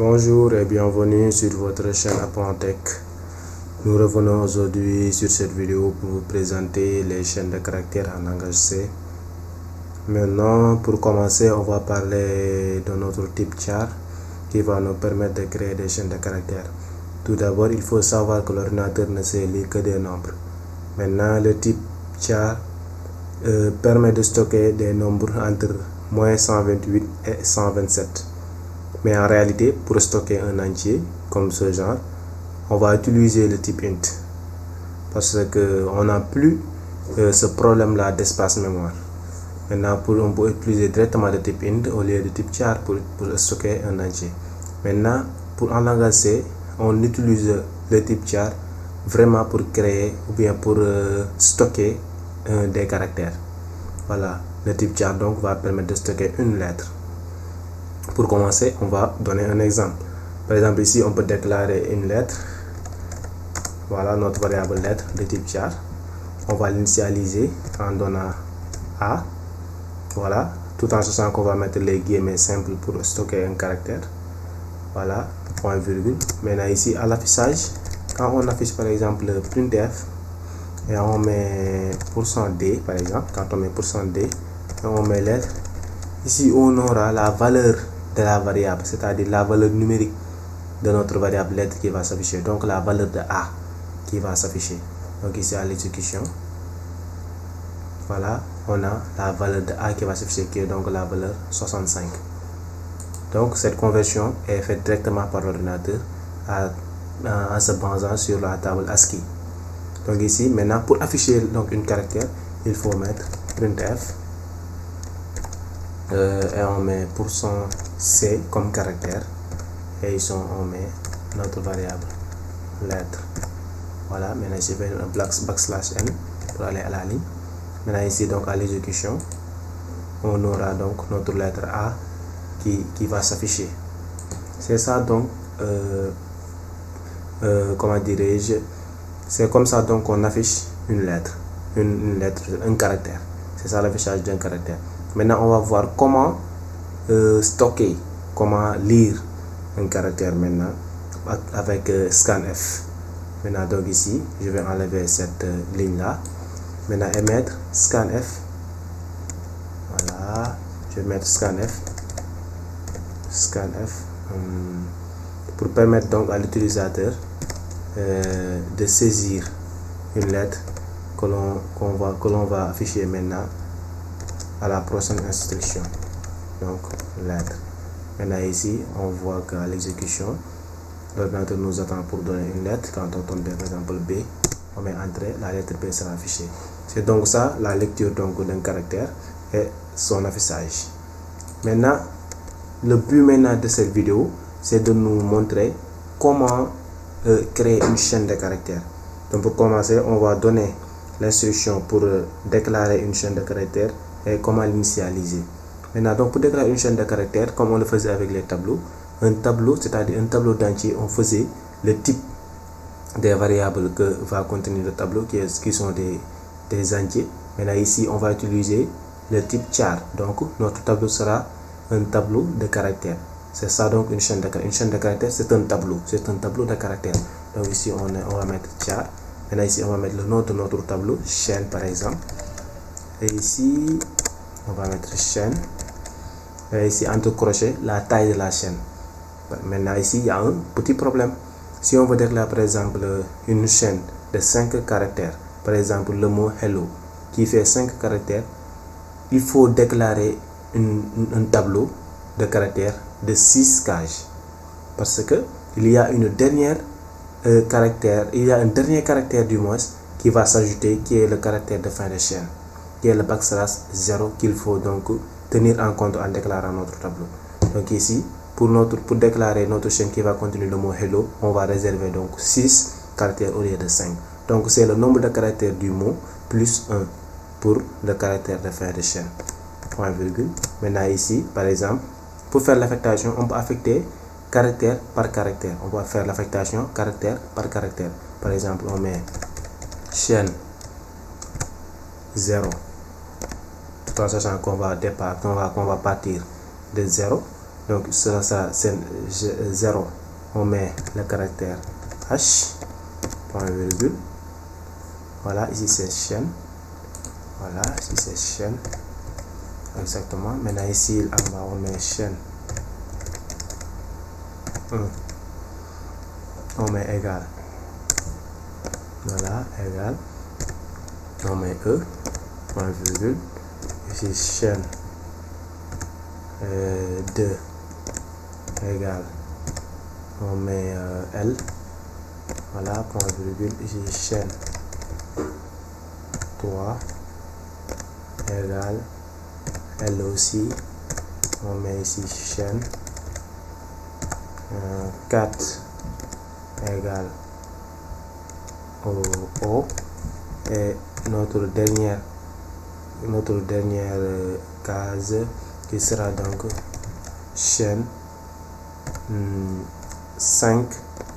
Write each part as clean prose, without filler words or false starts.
Bonjour et bienvenue sur votre chaîne Apprends Tech. Nous revenons aujourd'hui sur cette vidéo pour vous présenter les chaînes de caractères en langage C. Maintenant, pour commencer, on va parler de notre type char qui va nous permettre de créer des chaînes de caractères. Tout d'abord, il faut savoir que l'ordinateur ne sait lire que des nombres. Maintenant, le type char permet de stocker des nombres entre moins 128 et 127. Mais en réalité, pour stocker un entier comme ce genre, on va utiliser le type int parce qu'on n'a plus ce problème là d'espace mémoire. Maintenant, on peut utiliser directement le type int au lieu de type char pour stocker un entier. Maintenant, en langage C, on utilise le type char vraiment pour créer ou bien pour stocker des caractères. Voilà, le type char donc va permettre de stocker une lettre. Pour commencer, on va donner un exemple. Par exemple, ici, on peut déclarer une lettre. Voilà notre variable lettre de type char. On va l'initialiser en donnant A. Voilà, tout en sachant qu'on va mettre les guillemets simples pour stocker un caractère. Voilà, point virgule. Maintenant, ici, à l'affichage, quand on affiche par exemple printf et on met %d, par exemple, quand on met %d et on met lettre, ici, on aura la valeur de la variable, c'est-à-dire la valeur numérique de notre variable lettre qui va s'afficher, donc la valeur de A qui va s'afficher. Donc ici à l'exécution, voilà, on a la valeur de A qui va s'afficher, qui est donc la valeur 65. Donc cette conversion est faite directement par l'ordinateur en se basant sur la table ASCII. Donc ici, maintenant, pour afficher donc une caractère, il faut mettre printf et on met %c comme caractère et ici on met notre variable lettre. Voilà, maintenant ici je vais un backslash n pour aller à la ligne. Maintenant ici donc à l'exécution, on aura donc notre lettre A qui va s'afficher. C'est ça donc, comment dirais-je, c'est comme ça donc on affiche une lettre, un caractère. C'est ça l'affichage d'un caractère. Maintenant, on va voir comment stocker, comment lire un caractère maintenant avec scanf. Maintenant, donc ici, je vais enlever cette ligne-là. Maintenant, émettre scanf. Voilà, je vais mettre scanf. Pour permettre donc à l'utilisateur de saisir une lettre que l'on va afficher maintenant à la prochaine instruction. Donc lettre. Maintenant ici on voit qu'à l'exécution, l'ordinateur nous attend pour donner une lettre. Quand on tombe par exemple B, on met entrée, la lettre B sera affichée. C'est donc ça la lecture donc d'un caractère et son affichage. Maintenant, le but maintenant de cette vidéo, c'est de nous montrer comment créer une chaîne de caractères. Donc pour commencer, on va donner l'instruction pour déclarer une chaîne de caractères et comment l'initialiser. Maintenant, donc pour déclarer une chaîne de caractères, comme on le faisait avec les tableaux, un tableau, c'est-à-dire un tableau d'entier, on faisait le type des variables que va contenir le tableau, qui sont des entiers. Maintenant ici, on va utiliser le type char. Donc notre tableau sera un tableau de caractères. C'est ça donc une chaîne de caractères. Une chaîne de caractères, c'est un tableau de caractères. Donc ici, on va mettre char. Maintenant ici, on va mettre le nom de notre tableau, chaîne par exemple. Et ici, on va mettre chaîne. Et ici, entre crochets, la taille de la chaîne. Maintenant ici, il y a un petit problème. Si on veut déclarer par exemple une chaîne de 5 caractères, par exemple le mot hello qui fait 5 caractères, il faut déclarer un tableau de caractères de 6 cases. Parce que il y a un dernier caractère du moins qui va s'ajouter, qui est le caractère de fin de chaîne, qui est le backslash 0 qu'il faut donc tenir en compte en déclarant notre tableau. Donc ici, pour déclarer notre chaîne qui va contenir le mot hello, on va réserver donc 6 caractères au lieu de 5. Donc c'est le nombre de caractères du mot plus 1 pour le caractère de fin de chaîne. Point virgule. Maintenant ici, par exemple, pour faire l'affectation, on peut affecter caractère par caractère. On va faire l'affectation caractère par caractère. Par exemple, on met chaîne 0, tout en sachant qu'on va partir de 0. Donc ça c'est 0, on met le caractère H, point virgule. Voilà, ici c'est chaîne. Voilà, ici c'est chaîne. Exactement. Maintenant ici en bas on met chaîne 1. On met égal. Voilà, égal. On met E, point virgule. Ici chaîne 2 égal. On met L. Voilà, point virgule. Ici chaîne 3 égal. L aussi. On met ici chaîne 4 égal au O. Et notre dernière case qui sera donc chaîne 5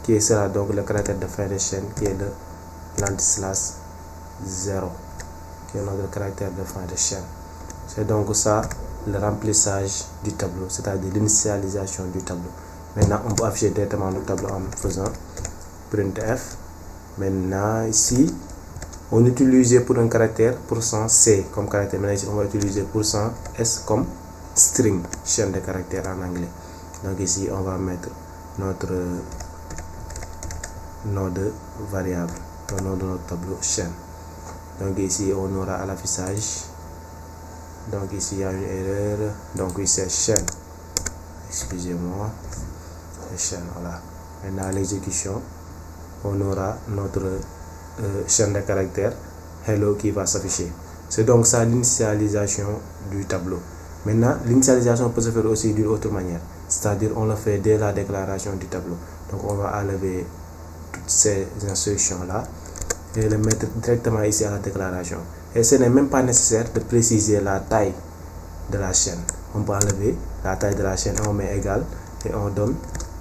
qui sera donc le caractère de fin de chaîne qui est de l'anti-slash 0 qui est notre caractère de fin de chaîne. C'est donc ça le remplissage du tableau, c'est-à-dire l'initialisation du tableau. Maintenant on peut afficher directement le tableau en faisant printf. Maintenant ici on utilisait pour un caractère %c comme caractère. Maintenant ici on va utiliser %s comme string, chaîne de caractères en anglais. Donc ici on va mettre notre nom de variable, le nom de notre tableau chaîne. Donc ici on aura à l'affichage, donc ici il y a une erreur, donc ici c'est chaîne, excusez-moi, chaîne. Voilà, maintenant à l'exécution on aura notre chaîne de caractères hello qui va s'afficher. C'est donc ça l'initialisation du tableau. Maintenant l'initialisation peut se faire aussi d'une autre manière, c'est-à-dire on le fait dès la déclaration du tableau. Donc on va enlever toutes ces instructions là et le mettre directement ici à la déclaration. Et ce n'est même pas nécessaire de préciser la taille de la chaîne. On peut enlever la taille de la chaîne, on met égal et on donne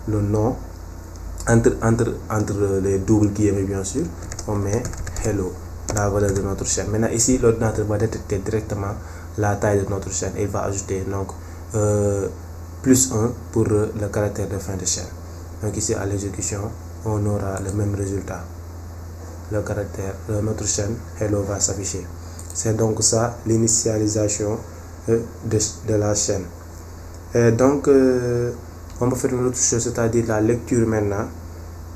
le nom entre les doubles guillemets bien sûr, on met hello, la valeur de notre chaîne. Maintenant ici l'ordinateur va détecter directement la taille de notre chaîne et il va ajouter donc +1 pour le caractère de fin de chaîne. Donc ici à l'exécution on aura le même résultat, le caractère notre chaîne hello va s'afficher. C'est donc ça l'initialisation de la chaîne. Et donc on va faire une autre chose, c'est-à-dire la lecture. Maintenant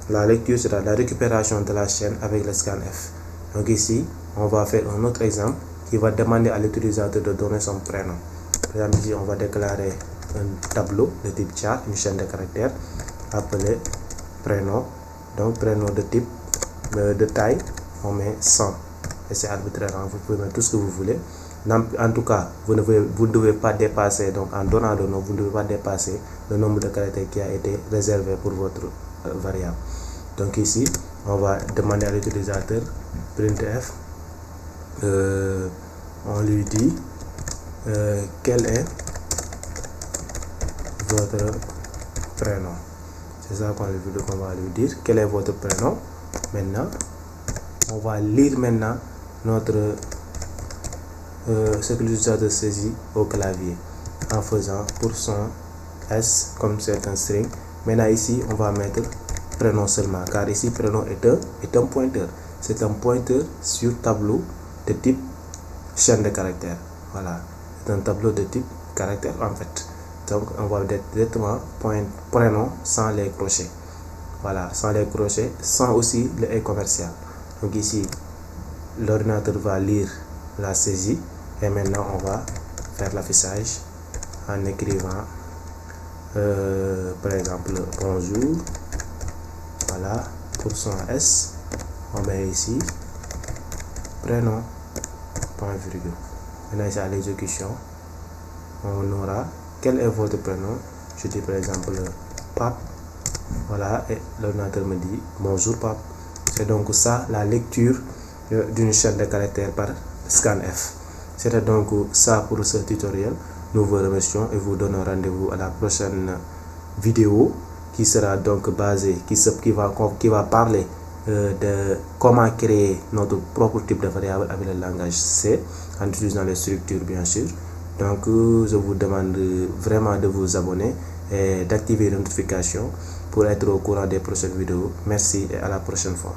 la lecture sera la récupération de la chaîne avec le scanf. Donc ici on va faire un autre exemple qui va demander à l'utilisateur de donner son prénom. Par exemple ici on va déclarer un tableau de type char, une chaîne de caractères appelée prénom. Donc prénom de type de taille on met 100 et c'est arbitraire, vous pouvez mettre tout ce que vous voulez. En tout cas vous ne devez pas dépasser, donc en donnant le nom vous ne devez pas dépasser le nombre de caractères qui a été réservé pour votre variable. Donc ici on va demander à l'utilisateur printf, on lui dit quel est votre prénom. C'est ça qu'on va lui dire, quel est votre prénom. Maintenant on va lire maintenant notre ce que l'utilisateur saisit au clavier en faisant %s comme c'est un string. Maintenant ici on va mettre prénom seulement, car ici prénom est un pointeur, c'est un pointeur sur tableau de type chaîne de caractères. Voilà, c'est un tableau de type caractère en fait. Donc on va directement prénom sans les crochets. Voilà, sans les crochets, sans aussi le et commercial. Donc ici l'ordinateur va lire la saisie et maintenant on va faire l'affichage en écrivant par exemple bonjour. Voilà, %s, on met ici prénom, point virgule. Maintenant ici à l'exécution on aura quel est votre prénom. Je dis par exemple Pape. Voilà, et l'ordinateur me dit bonjour Pape. C'est donc ça la lecture d'une chaîne de caractères par scanf. C'était donc ça pour ce tutoriel. Nous vous remercions et vous donnons rendez-vous à la prochaine vidéo qui sera donc basée, qui va parler de comment créer notre propre type de variable avec le langage C en utilisant les structures bien sûr. Donc je vous demande vraiment de vous abonner et d'activer les notifications pour être au courant des prochaines vidéos. Merci et à la prochaine fois.